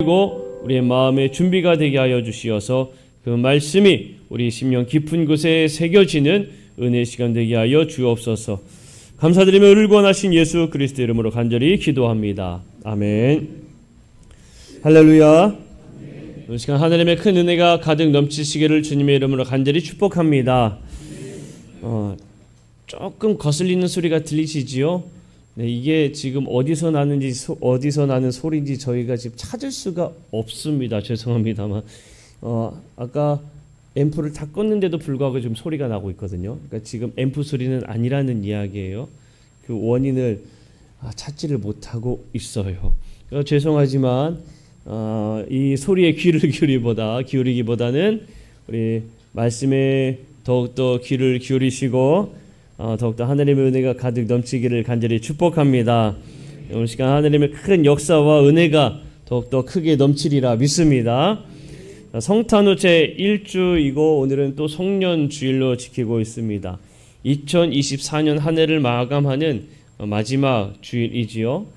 그리고 우리의 마음의 준비가 되게 하여 주시어서 그 말씀이 우리 심령 깊은 곳에 새겨지는 은혜의 시간 되게 하여 주옵소서. 감사드리며 은을 구원하신 예수 그리스도 이름으로 간절히 기도합니다. 아멘. 할렐루야. 이 시간 하나님의 큰 은혜가 가득 넘치시기를 주님의 이름으로 간절히 축복합니다. 조금 거슬리는 소리가 들리시지요? 네, 이게 지금 어디서 나는지 어디서 나는 소리인지 저희가 지금 찾을 수가 없습니다. 죄송합니다만 아까 앰프를 다 껐는데도 불구하고 좀 소리가 나고 있거든요. 그러니까 지금 앰프 소리는 아니라는 이야기예요. 그 원인을 찾지를 못하고 있어요. 죄송하지만 이 소리에 귀를 기울이기보다는 우리 말씀에 더욱더 귀를 기울이시고 더욱더 하나님의 은혜가 가득 넘치기를 간절히 축복합니다. 오늘 시간 하나님의 큰 역사와 은혜가 더욱더 크게 넘치리라 믿습니다. 성탄후 제1주이고 오늘은 또 송년주일로 지키고 있습니다. 2024년 한 해를 마감하는 마지막 주일이지요.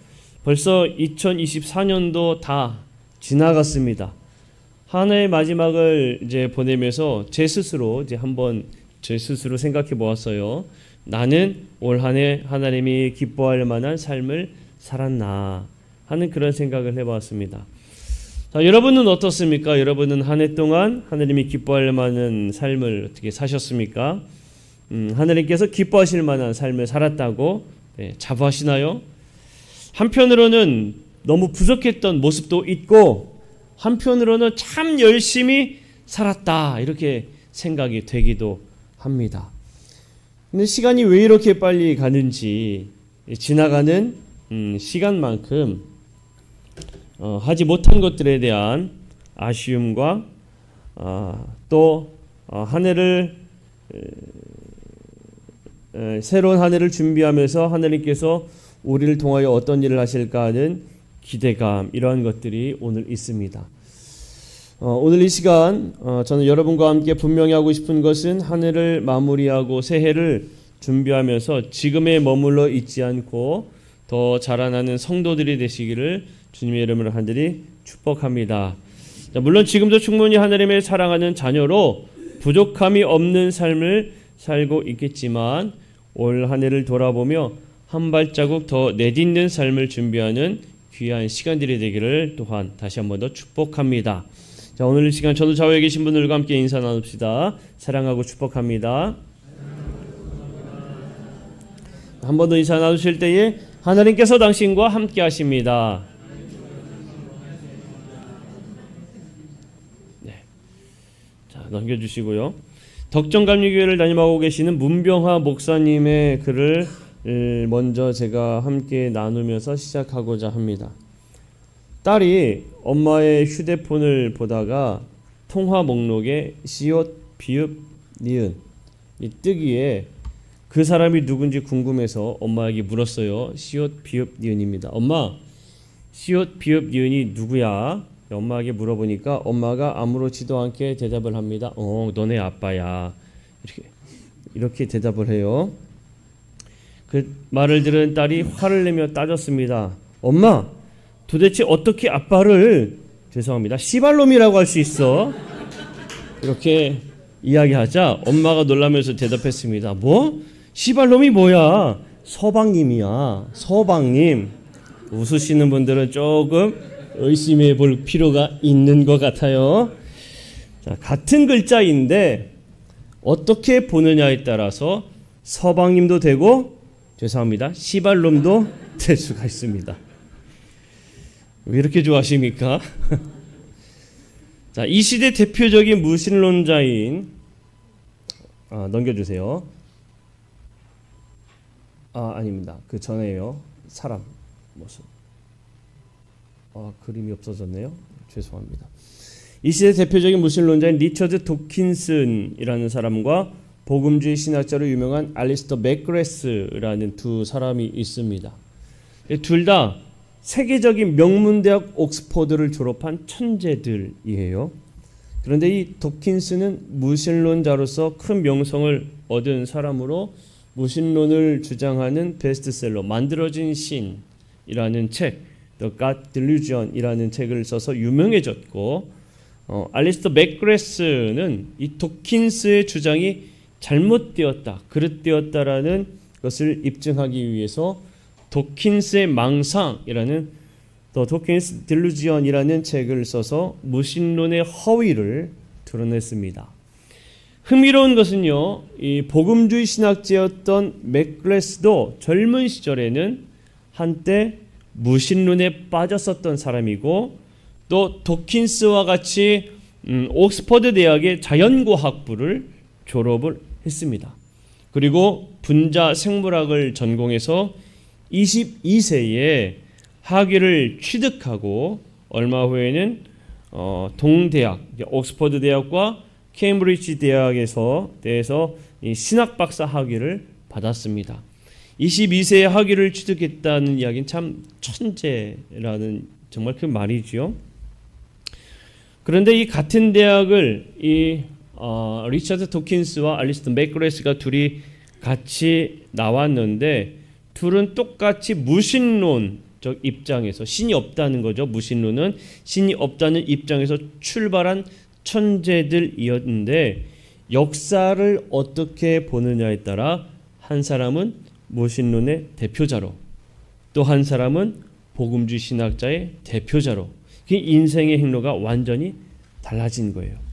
벌써 2024년도 다 지나갔습니다. 한 해의 마지막을 이제 보내면서 제 스스로 생각해 보았어요. 나는 올 한 해 하나님이 기뻐할 만한 삶을 살았나 하는 그런 생각을 해보았습니다. 자, 여러분은 어떻습니까? 여러분은 한 해 동안 하나님이 기뻐할 만한 삶을 어떻게 사셨습니까? 하나님께서 기뻐하실 만한 삶을 살았다고 자부하시나요? 한편으로는 너무 부족했던 모습도 있고 한편으로는 참 열심히 살았다 이렇게 생각이 되기도 합니다. 근데 시간이 왜 이렇게 빨리 가는지 지나가는 시간만큼 하지 못한 것들에 대한 아쉬움과 또 한 해를 새로운 한 해를 준비하면서 하나님께서 우리를 통하여 어떤 일을 하실까 하는 기대감 이러한 것들이 오늘 있습니다. 오늘 이 시간 저는 여러분과 함께 분명히 하고 싶은 것은 한 해를 마무리하고 새해를 준비하면서 지금에 머물러 있지 않고 더 자라나는 성도들이 되시기를 주님의 이름으로 간절히 축복합니다. 자, 물론 지금도 충분히 하나님의 사랑하는 자녀로 부족함이 없는 삶을 살고 있겠지만 올 한 해를 돌아보며 한 발자국 더 내딛는 삶을 준비하는 귀한 시간들이 되기를 또한 다시 한 번 더 축복합니다. 자, 오늘 이 시간 저도 좌우에 계신 분들과 함께 인사 나눕시다. 사랑하고 축복합니다. 한 번 더 인사 나누실 때에 하나님께서 당신과 함께 하십니다. 네. 자, 넘겨주시고요. 덕정감리교회를 담임하고 계시는 문병하 목사님의 글을 먼저 제가 함께 나누면서 시작하고자 합니다. 딸이 엄마의 휴대폰을 보다가 통화 목록에 시옷, 비읍, 니은 이 뜨기에 그 사람이 누군지 궁금해서 엄마에게 물었어요. 시옷, 비읍, 니은입니다. 엄마, 시옷, 비읍, 니은이 누구야? 엄마에게 물어보니까 엄마가 아무렇지도 않게 대답을 합니다. 너네 아빠야. 이렇게 대답을 해요. 그 말을 들은 딸이 화를 내며 따졌습니다. 엄마, 도대체 어떻게 아빠를 씨발놈이라고 할 수 있어? 이렇게 이야기하자 엄마가 놀라면서 대답했습니다. 뭐? 씨발놈이 뭐야? 서방님이야. 서방님. 웃으시는 분들은 조금 의심해 볼 필요가 있는 것 같아요. 자, 같은 글자인데 어떻게 보느냐에 따라서 서방님도 되고 씨발놈도 될 수가 있습니다. 왜 이렇게 좋아하십니까? 자, 이 시대 대표적인 무신론자인 넘겨주세요. 아닙니다. 그 전에요. 사람 모습. 그림이 없어졌네요. 죄송합니다. 이 시대 대표적인 무신론자인 리처드 도킨슨이라는 사람과 복음주의 신학자로 유명한 알리스터 맥그레스라는 두 사람이 있습니다. 둘 다 세계적인 명문대학 옥스퍼드를 졸업한 천재들이에요. 그런데 이 도킨스는 무신론자로서 큰 명성을 얻은 사람으로 무신론을 주장하는 베스트셀러 만들어진 신이라는 책, The God Delusion이라는 책을 써서 유명해졌고, 알리스터 맥그레스는 이 도킨스의 주장이 잘못되었다, 그릇되었다라는 것을 입증하기 위해서 도킨스의 망상이라는 The Dawkins Delusion이라는 책을 써서 무신론의 허위를 드러냈습니다. 흥미로운 것은요, 이 복음주의 신학자였던 맥그레스도 젊은 시절에는 한때 무신론에 빠졌었던 사람이고, 또 도킨스와 같이 옥스퍼드 대학의 자연과학부를 졸업을 했습니다. 그리고 분자 생물학을 전공해서 22세에 학위를 취득하고 얼마 후에는 동대학, 옥스퍼드 대학과 케임브리지 대학에서 신학 박사 학위를 받았습니다. 22세에 학위를 취득했다는 이야기는 참 천재라는 정말 큰 말이죠. 그런데 이 같은 대학을 리처드 도킨스와 알리스터 맥그레스가 둘이 같이 나왔는데, 둘은 똑같이 무신론적 입장에서, 신이 없다는 거죠. 무신론은 신이 없다는 입장에서 출발한 천재들이었는데, 역사를 어떻게 보느냐에 따라 한 사람은 무신론의 대표자로, 또 한 사람은 복음주의 신학자의 대표자로, 그 인생의 행로가 완전히 달라진 거예요.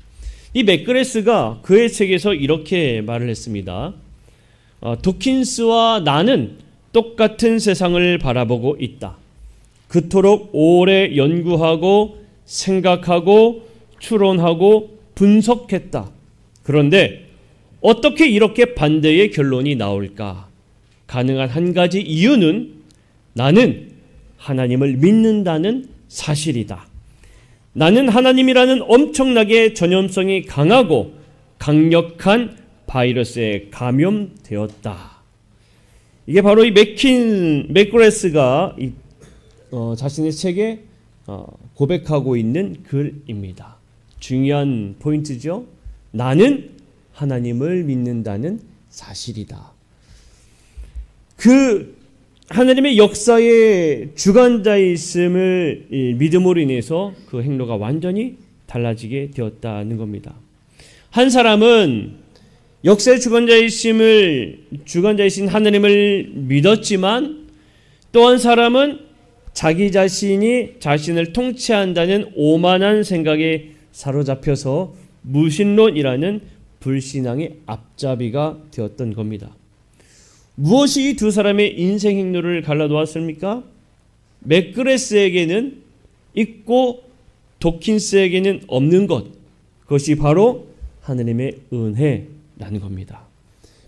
이 맥그레스가 그의 책에서 이렇게 말을 했습니다. 도킨스와 나는 똑같은 세상을 바라보고 있다. 그토록 오래 연구하고 생각하고 추론하고 분석했다. 그런데 어떻게 이렇게 반대의 결론이 나올까? 가능한 한 가지 이유는 나는 하나님을 믿는다는 사실이다. 나는 하나님이라는 엄청나게 전염성이 강하고 강력한 바이러스에 감염되었다. 이게 바로 이 맥그레스가 자신의 책에 고백하고 있는 글입니다. 중요한 포인트죠. 나는 하나님을 믿는다는 사실이다. 그 하나님의 역사의 주관자이심을 믿음으로 인해서 그 행로가 완전히 달라지게 되었다는 겁니다. 한 사람은 역사의 주관자이신 하나님을 믿었지만, 또 한 사람은 자기 자신이 자신을 통치한다는 오만한 생각에 사로잡혀서 무신론이라는 불신앙의 앞잡이가 되었던 겁니다. 무엇이 이 두 사람의 인생 행로를 갈라놓았습니까? 맥그레스에게는 있고 도킨스에게는 없는 것, 그것이 바로 하나님의 은혜라는 겁니다.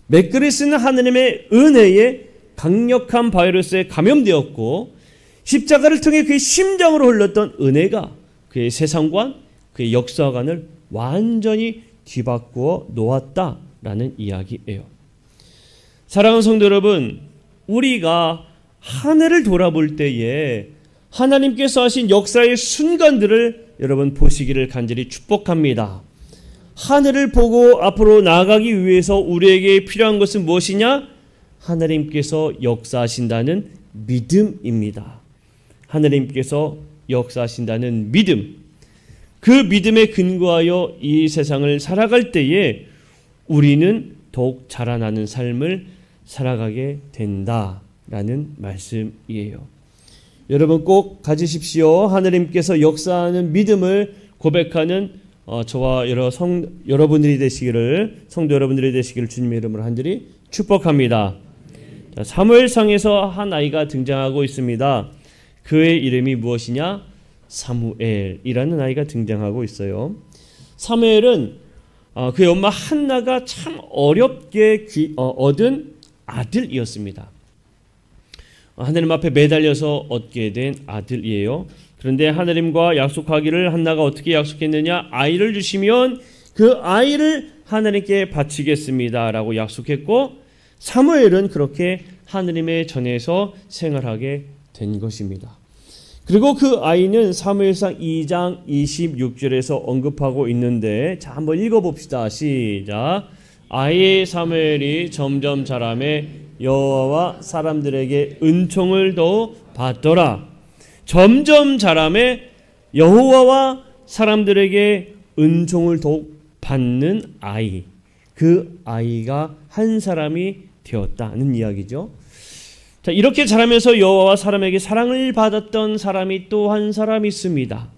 맥그레스는 하나님의 은혜에 강력한 바이러스에 감염되었고, 십자가를 통해 그의 심장으로 흘렀던 은혜가 그의 세상관, 그의 역사관을 완전히 뒤바꾸어 놓았다라는 이야기예요. 사랑하는 성도 여러분, 우리가 하늘을 돌아볼 때에 하나님께서 하신 역사의 순간들을 여러분 보시기를 간절히 축복합니다. 하늘을 보고 앞으로 나아가기 위해서 우리에게 필요한 것은 무엇이냐? 하나님께서 역사하신다는 믿음입니다. 하나님께서 역사하신다는 믿음. 그 믿음에 근거하여 이 세상을 살아갈 때에 우리는 더욱 자라나는 삶을 살아가게 된다라는 말씀이에요. 여러분 꼭 가지십시오. 하나님께서 역사하는 믿음을 고백하는 저와 여러분들이 되시기를, 성도 여러분들이 되시기를 주님의 이름으로 간절히 축복합니다. 사무엘상에서 한 아이가 등장하고 있습니다. 그의 이름이 무엇이냐? 사무엘이라는 아이가 등장하고 있어요. 사무엘은 그의 엄마 한나가 참 어렵게 얻은 아들이었습니다. 하나님 앞에 매달려서 얻게 된 아들이에요. 그런데 하나님과 약속하기를 한나가 어떻게 약속했느냐? 아이를 주시면 그 아이를 하나님께 바치겠습니다 라고 약속했고, 사무엘은 그렇게 하나님의 전에서 생활하게 된 것입니다. 그리고 그 아이는 사무엘상 2장 26절에서 언급하고 있는데, 자 한번 읽어봅시다. 시작. 아이 사무엘이 점점 자라매 여호와와 사람들에게 은총을 더욱 받더라. 점점 자라매 여호와와 사람들에게 은총을 더욱 받는 아이, 그 아이가 한 사람이 되었다는 이야기죠. 자, 이렇게 자라면서 여호와와 사람에게 사랑을 받았던 사람이 또 한 사람이 있습니다.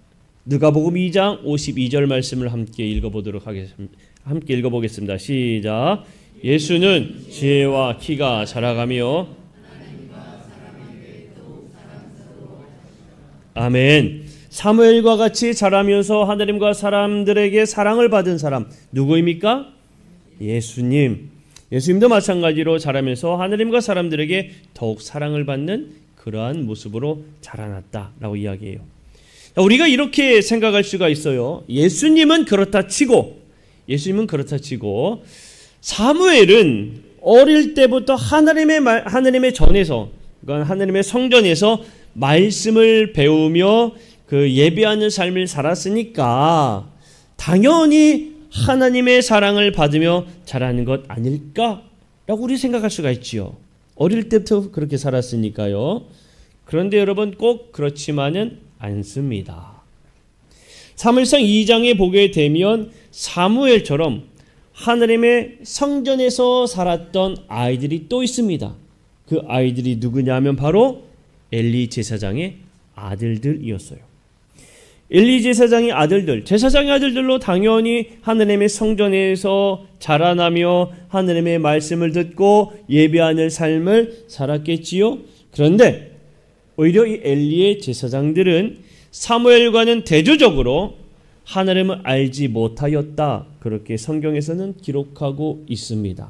누가복음 2장 52절 말씀을 함께 읽어보도록 하겠습니다. 함께 읽어보겠습니다. 시작. 예수는 지혜와 키가 자라가며 아멘. 사무엘과 같이 자라면서 하나님과 사람들에게 사랑을 받은 사람 누구입니까? 예수님. 예수님도 마찬가지로 자라면서 하나님과 사람들에게 더욱 사랑을 받는 그러한 모습으로 자라났다라고 이야기해요. 우리가 이렇게 생각할 수가 있어요. 예수님은 그렇다 치고 사무엘은 어릴 때부터 하나님의 전에서, 그러니까 하나님의 성전에서 말씀을 배우며 그 예배하는 삶을 살았으니까 당연히 하나님의 사랑을 받으며 자라는 것 아닐까라고 우리 생각할 수가 있지요. 어릴 때부터 그렇게 살았으니까요. 그런데 여러분 꼭 그렇지만은 않습니다. 사무엘상 2장에 보게 되면 사무엘처럼 하나님의 성전에서 살았던 아이들이 또 있습니다. 그 아이들이 누구냐면 바로 엘리 제사장의 아들들이었어요. 엘리 제사장의 아들들, 제사장의 아들들로 당연히 하나님의 성전에서 자라나며 하나님의 말씀을 듣고 예배하는 삶을 살았겠지요. 그런데 오히려 이 엘리의 제사장들은 사무엘과는 대조적으로 하나님을 알지 못하였다. 그렇게 성경에서는 기록하고 있습니다.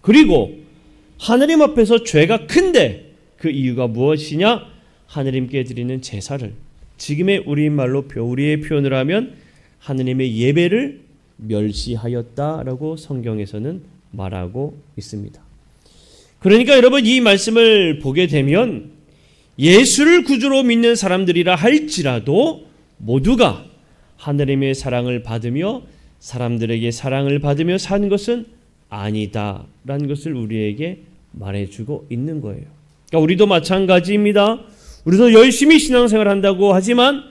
그리고 하나님 앞에서 죄가 큰데 그 이유가 무엇이냐? 하나님께 드리는 제사를, 지금의 우리의 표현을 하면 하나님의 예배를 멸시하였다라고 성경에서는 말하고 있습니다. 그러니까 여러분 이 말씀을 보게 되면 예수를 구주로 믿는 사람들이라 할지라도 모두가 하나님의 사랑을 받으며 사람들에게 사랑을 받으며 사는 것은 아니다라는 것을 우리에게 말해주고 있는 거예요. 그러니까 우리도 마찬가지입니다. 우리도 열심히 신앙생활 한다고 하지만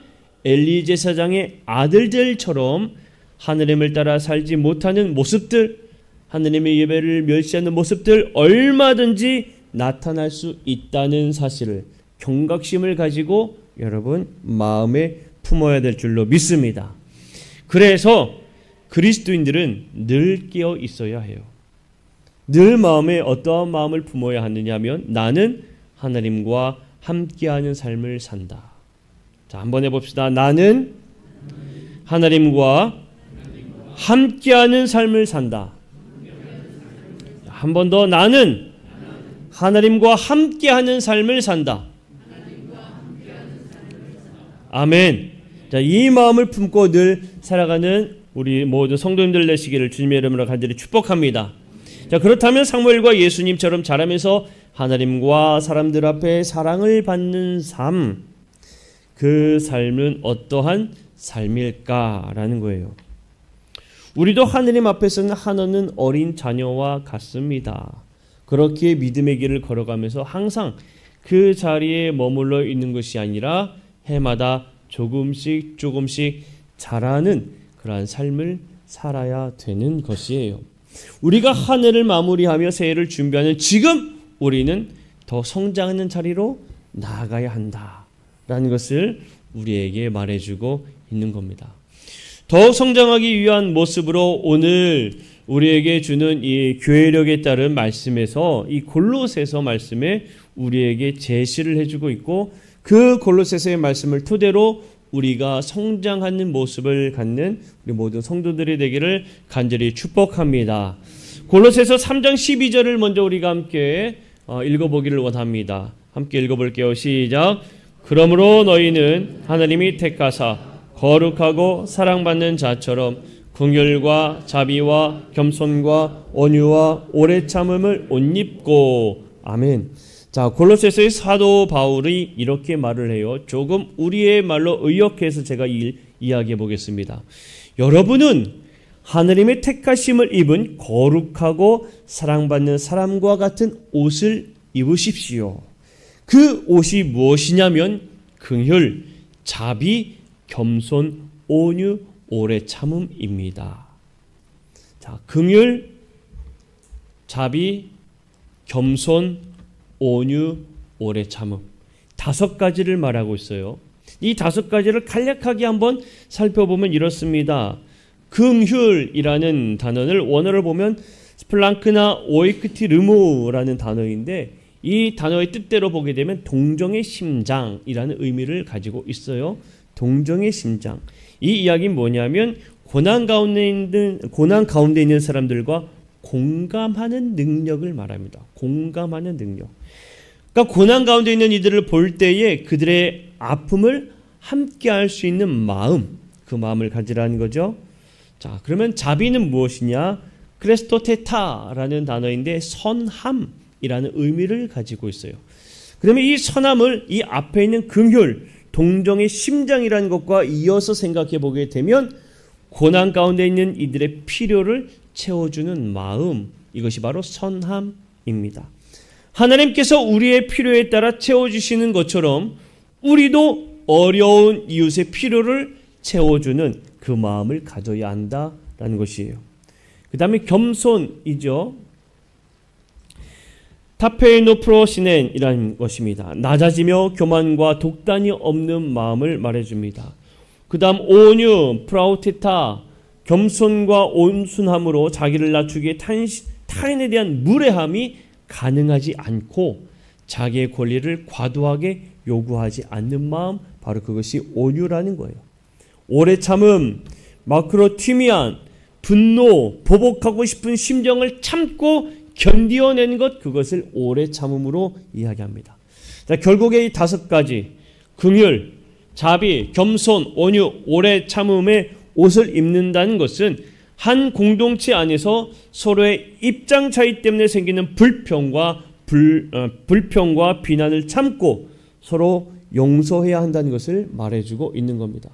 엘리 제사장의 아들들처럼 하나님을 따라 살지 못하는 모습들, 하나님의 예배를 멸시하는 모습들 얼마든지 나타날 수 있다는 사실을, 경각심을 가지고 여러분 마음에 품어야 될 줄로 믿습니다. 그래서 그리스도인들은 늘 깨어 있어야 해요. 늘 마음에 어떠한 마음을 품어야 하느냐 하면 나는 하나님과 함께하는 삶을 산다. 자, 한번 해봅시다. 나는 하나님과 함께하는 삶을 산다. 한 번 더. 나는 하나님과 함께하는 삶을 산다. 아멘. 자, 이 마음을 품고 늘 살아가는 우리 모든 성도님들 되시기를 주님의 이름으로 간절히 축복합니다. 자, 그렇다면 사무엘과 예수님처럼 자라면서 하나님과 사람들 앞에 사랑을 받는 삶, 그 삶은 어떠한 삶일까라는 거예요. 우리도 하나님 앞에서는 한없는 어린 자녀와 같습니다. 그렇게 믿음의 길을 걸어가면서 항상 그 자리에 머물러 있는 것이 아니라 해마다 조금씩 자라는 그러한 삶을 살아야 되는 것이에요. 우리가 한 해를 마무리하며 새해를 준비하는 지금 우리는 더 성장하는 자리로 나아가야 한다라는 것을 우리에게 말해주고 있는 겁니다. 더 성장하기 위한 모습으로 오늘 우리에게 주는 이 교회력에 따른 말씀에서 이 골로새서 말씀에 우리에게 제시를 해주고 있고, 그 골로새서의 말씀을 토대로 우리가 성장하는 모습을 갖는 우리 모든 성도들이 되기를 간절히 축복합니다. 골로새서 3장 12절을 먼저 우리가 함께 읽어보기를 원합니다. 함께 읽어볼게요. 시작. 그러므로 너희는 하나님이 택하사 거룩하고 사랑받는 자처럼 긍휼과 자비와 겸손과 온유와 오래 참음을 옷 입고. 아멘. 자, 골로새서의 사도 바울이 이렇게 말을 해요. 조금 우리의 말로 의역해서 제가 이야기해 보겠습니다. 여러분은 하나님의 택하심을 입은 거룩하고 사랑받는 사람과 같은 옷을 입으십시오. 그 옷이 무엇이냐면 긍휼, 자비, 겸손, 온유, 오래 참음입니다. 자, 긍휼, 자비, 겸손, 온유, 오래 참음. 5가지를 말하고 있어요. 이 5가지를 간략하게 한번 살펴보면 이렇습니다. 긍휼이라는 단어를 원어를 보면 스플랑크나 오이크티르무라는 단어인데 이 단어의 뜻대로 보게 되면 동정의 심장이라는 의미를 가지고 있어요. 동정의 심장. 이 이야기는 뭐냐면 고난 가운데 있는 사람들과 공감하는 능력을 말합니다. 공감하는 능력. 그러니까 고난 가운데 있는 이들을 볼 때에 그들의 아픔을 함께 할 수 있는 마음, 그 마음을 가지라는 거죠. 자, 그러면 자비는 무엇이냐? 크레스토테타라는 단어인데 선함이라는 의미를 가지고 있어요. 그러면 이 선함을 이 앞에 있는 긍휼, 동정의 심장이라는 것과 이어서 생각해 보게 되면 고난 가운데 있는 이들의 필요를 채워주는 마음, 이것이 바로 선함입니다. 하나님께서 우리의 필요에 따라 채워주시는 것처럼 우리도 어려운 이웃의 필요를 채워주는 그 마음을 가져야 한다라는 것이에요. 그 다음에 겸손이죠. 타페노프로시넨이라는 것입니다. 낮아지며 교만과 독단이 없는 마음을 말해줍니다. 그 다음 온유, 프라우테타, 겸손과 온순함으로 자기를 낮추기에 타인에 대한 무례함이 가능하지 않고 자기의 권리를 과도하게 요구하지 않는 마음, 바로 그것이 온유라는 거예요. 오래 참음, 마크로티미안, 분노, 보복하고 싶은 심정을 참고 견디어낸 것, 그것을 오래 참음으로 이야기합니다. 자, 결국에 이 5가지 긍휼, 자비, 겸손, 온유, 오래 참음의 옷을 입는다는 것은 한 공동체 안에서 서로의 입장 차이 때문에 생기는 불평과 비난을 참고 서로 용서해야 한다는 것을 말해주고 있는 겁니다.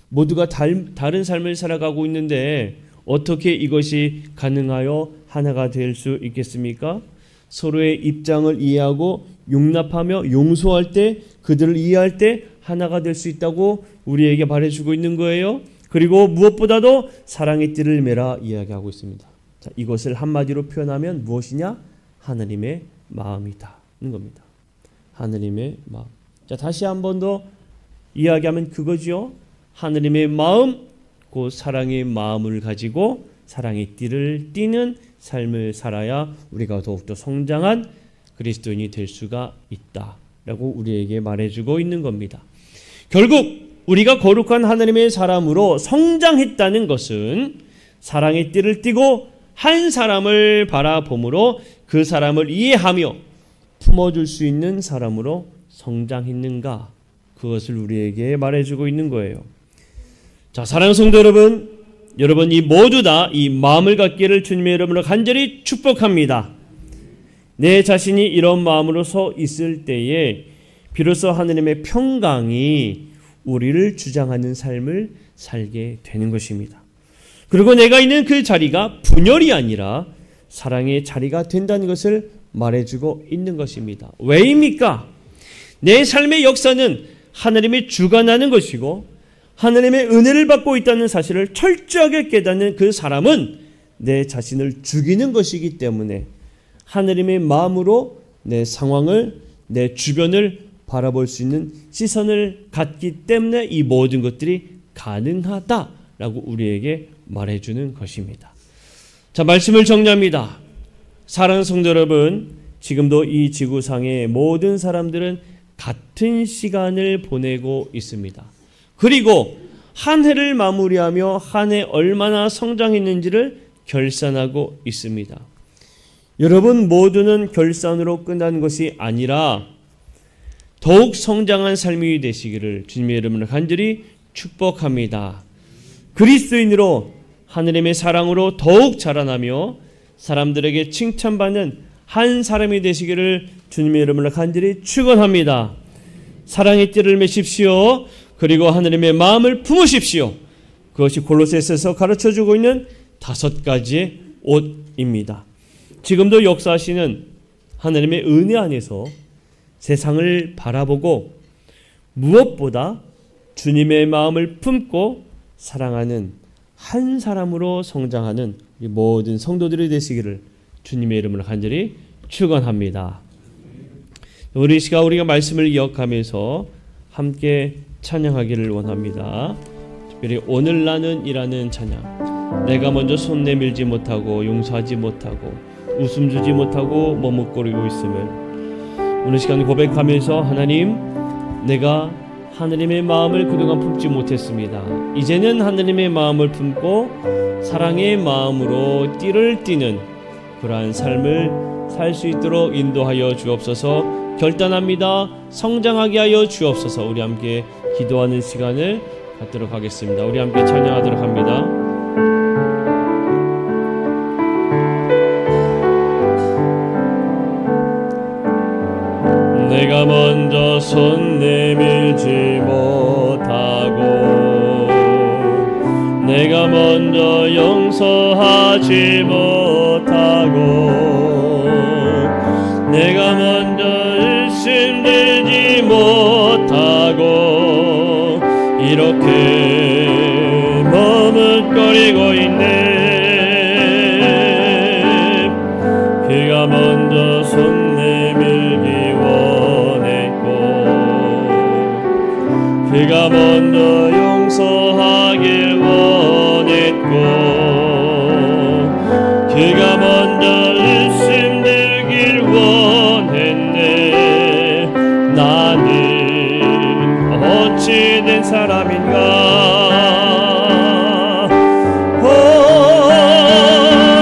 모두가 다른 삶을 살아가고 있는데 어떻게 이것이 가능하여 하나가 될 수 있겠습니까? 서로의 입장을 이해하고 용납하며 용서할 때, 그들을 이해할 때 하나가 될 수 있다고 우리에게 말해주고 있는 거예요. 그리고 무엇보다도 사랑의 띠를 매라 이야기하고 있습니다. 자, 이것을 한마디로 표현하면 무엇이냐? 하느님의 마음이다 는 겁니다. 하느님의 마음. 자, 다시 한 번 더 이야기하면 그거죠. 하느님의 마음, 그 사랑의 마음을 가지고 사랑의 띠를 띠는 삶을 살아야 우리가 더욱더 성장한 그리스도인이 될 수가 있다라고 우리에게 말해주고 있는 겁니다. 결국 우리가 거룩한 하나님의 사람으로 성장했다는 것은 사랑의 띠를 띠고 한 사람을 바라봄으로 그 사람을 이해하며 품어줄 수 있는 사람으로 성장했는가, 그것을 우리에게 말해주고 있는 거예요. 자, 사랑하는 성도 여러분이 모두 다 이 마음을 갖기를 주님의 이름으로 간절히 축복합니다. 내 자신이 이런 마음으로 서 있을 때에 비로소 하느님의 평강이 우리를 주장하는 삶을 살게 되는 것입니다. 그리고 내가 있는 그 자리가 분열이 아니라 사랑의 자리가 된다는 것을 말해주고 있는 것입니다. 왜입니까? 내 삶의 역사는 하나님이 주관하는 것이고 하나님의 은혜를 받고 있다는 사실을 철저하게 깨닫는 그 사람은 내 자신을 죽이는 것이기 때문에 하나님의 마음으로 내 상황을, 내 주변을 바라볼 수 있는 시선을 갖기 때문에 이 모든 것들이 가능하다라고 우리에게 말해주는 것입니다. 자, 말씀을 정리합니다. 사랑하는 성도 여러분, 지금도 이 지구상의 모든 사람들은 같은 시간을 보내고 있습니다. 그리고 한 해를 마무리하며 한 해 얼마나 성장했는지를 결산하고 있습니다. 여러분 모두는 결산으로 끝나는 것이 아니라 더욱 성장한 삶이 되시기를 주님의 이름으로 간절히 축복합니다. 그리스도인으로 하느님의 사랑으로 더욱 자라나며 사람들에게 칭찬받는 한 사람이 되시기를 주님의 이름으로 간절히 축원합니다. 사랑의 띠를 매십시오. 그리고 하느님의 마음을 품으십시오. 그것이 골로새서에서 가르쳐주고 있는 5가지의 옷입니다. 지금도 역사하시는 하나님의 은혜 안에서 세상을 바라보고 무엇보다 주님의 마음을 품고 사랑하는 한 사람으로 성장하는 우리 모든 성도들이 되시기를 주님의 이름으로 간절히 축원합니다. 우리 시간 우리가 말씀을 기억하면서 함께 찬양하기를 원합니다. 특별히 오늘 나는 이라는 찬양. 내가 먼저 손 내밀지 못하고 용서하지 못하고 웃음 주지 못하고 머뭇거리고 있음을 오늘 시간 고백하면서 하나님, 내가 하느님의 마음을 그동안 품지 못했습니다. 이제는 하느님의 마음을 품고 사랑의 마음으로 띠를 띠는 그러한 삶을 살 수 있도록 인도하여 주옵소서. 결단합니다. 성장하게 하여 주옵소서. 우리 함께 기도하는 시간을 갖도록 하겠습니다. 우리 함께 찬양하도록 합니다. 내가 먼저 손 내밀지 못하고 내가 먼저 용서하지 못하고 내가 먼저 의심되지 못하고 이렇게 머뭇거리고 있네. 그가 먼저 손 내밀기 원했고 그가 먼저 용서하길 원했고 그가 먼저 의심되길 원했네. 나는 어찌 된 사람인가.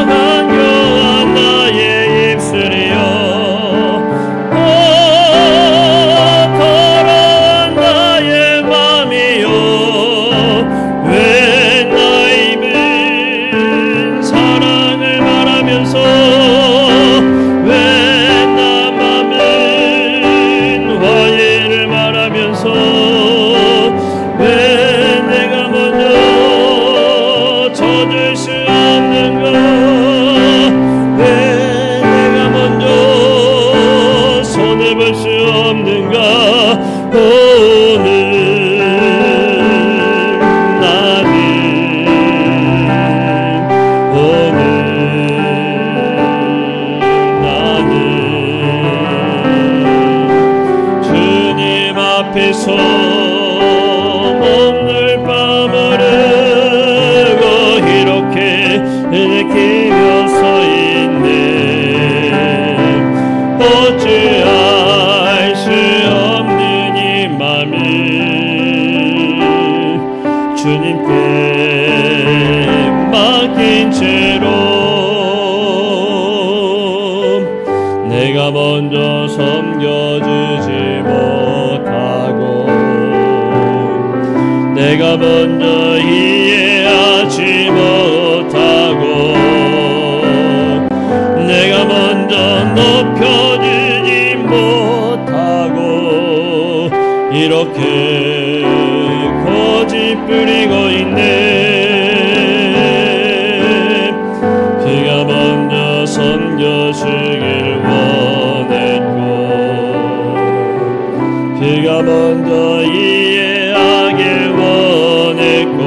간교한 나의 입술이여 더러운 나의 맘이여 왜 나의 입은 사랑을 말하면서 왜 나 맘은 화해를 말하면서 왜 내가 먼저 젖을 수 없는가. 왜 내가 먼저 손을 볼 수 없는가. 오늘 나는 주님 앞에서 오늘 밤을 이렇게 느끼며 서 있네. 어찌할 수 없는 이 맘을 주님께 맡긴 채로 내가 먼저 섬겨주지 못하고 내가 먼저 이해하지 못하고 내가 먼저 높여주지 못하고 이렇게 고집 부리고 있네. 그가 먼저 섬겨주길 원했고 그가 먼저 이해하길 원했고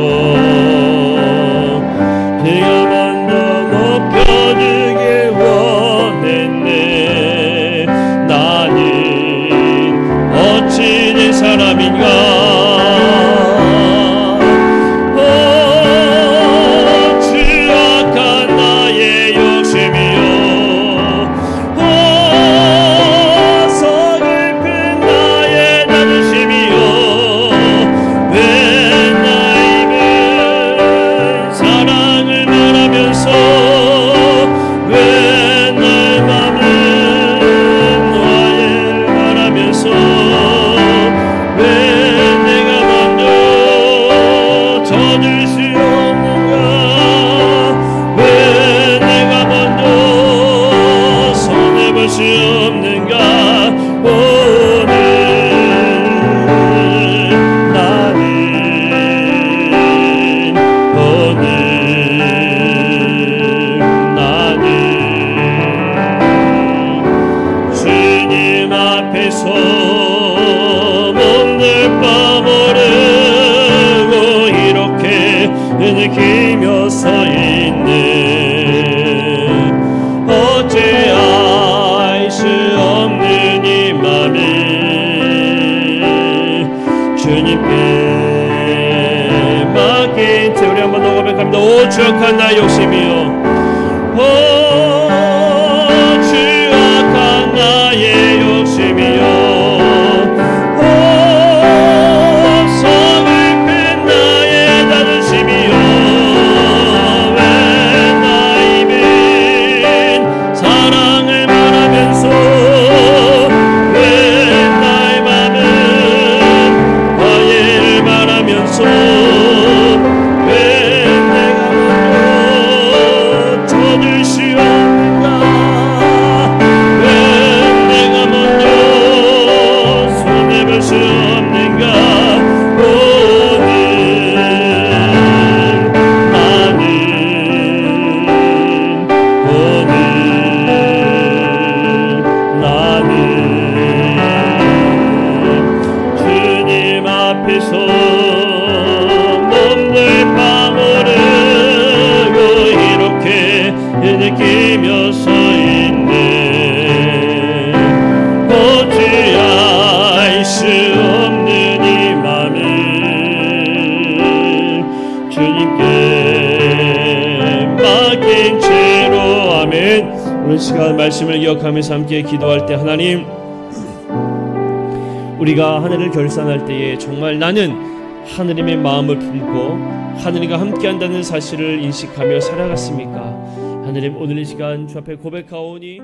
그가 먼저 높여주길 원했네. 나는 어찌 된 사람인가. 흐느끼며 서 있는 어찌할 수 없는 이 맘을 주님께 맡긴 채 우리 한번 더 고백합니다. 오 주역한 나의 욕심이여 주역한 나의 욕심이여 느끼며 서 있네 어찌할 수 없는 이 맘을 주님께 맡긴 채로 아멘. 오늘 시간 말씀을 기억하면서 함께 기도할 때 하나님 우리가 하늘을 결산할 때에 정말 나는 하느님의 마음을 품고 하느님과 함께한다는 사실을 인식하며 살아갔습니까? 하느님 오늘 이 시간 주 앞에 고백하오니